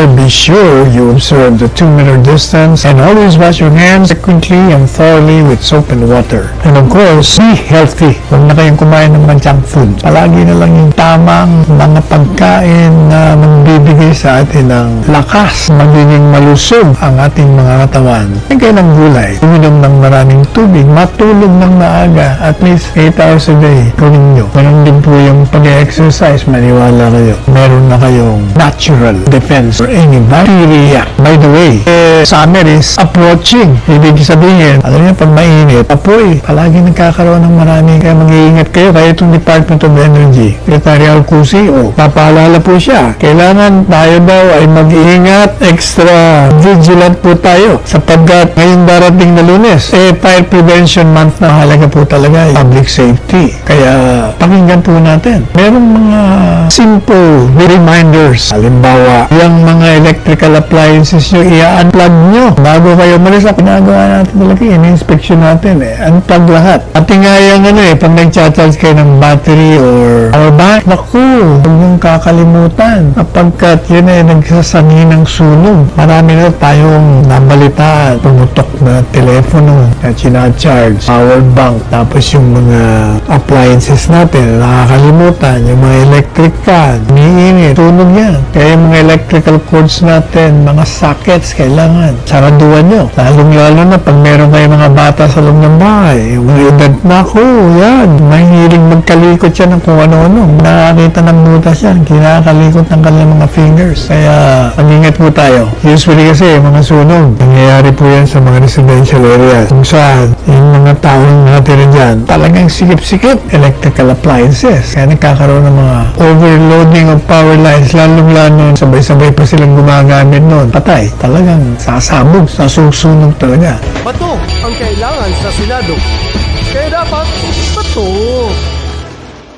better be sure you observe the 2-meter distance and always wash your hands frequently and thoroughly with soap and water. And of course, be healthy. Huwag na kayong kumain ng mga junk food. Palagi na lang yung tamang mga pagkain na magbibigay sa atin ng lakas, magiging malusog ang ating mga katawan. Kain ng gulay, uminom ng maraming tubig, matulog ng maaga, at least 8 hours a day. Gawin nyo. Ganun din po yung pag-exercise, maniwala kayo. Meron na kayong natural defense for any bacteria. By the way, summer is approaching. Ibig sabihin, alam niyo, pag mainit, apoy, palagi nagkakaroon ng marami. Kaya mag-iingat kayo. Kaya itong Department of Energy, Secretary Alcusi, papaalala po siya. Kailangan tayo daw ay mag-iingat, extra vigilant po tayo. Sapagkat ngayong darating na Lunes, Fire Prevention Month na halaga po talaga, public safety. Kaya pakinggan po natin. Merong mga simple reminders. Halimbawa, yung mga electrical appliances nyo, i-unplug nyo. Bago kayo malis, ginagawa natin talaga, in-inspection natin unplug lahat. At nga yung pag nag-charge kayo ng battery or power bank, naku, huwag nyung kakalimutan. Kapagkat yun nagsasani ng sunog. Marami na tayong nabalitaan. Pumutok na telepono na charge, power bank, tapos yung mga appliances natin, nakakalimutan, yung mga electric fan, umiinit, tunog yan. Kaya yung mga electrical cords natin, mga sockets, kailangan saraduan nyo. Lalong-lalo na pag meron kayo mga bata sa loob ng bahay, yung mga edad na ako, yan, mahihiling magkalikot siya ng kung ano-ano. Nakakita ng butas yan, kinakalikot ng kanilang mga fingers. Kaya, mag-ingat po tayo. Usually kasi, mga sunog, nangyayari po yan sa mga residential areas. Kung saan, yung mga taong natira dyan, talagang sikip-sikip electrical appliances. Kaya nagkakaroon ng mga overloading of power lines, lalong-lalo sabay-sabay pa silang gumagamit noon. Patay. Talagang sasabog, sasusunog talaga. Bato ang kailangan sa Senado. Kaya dapat bato.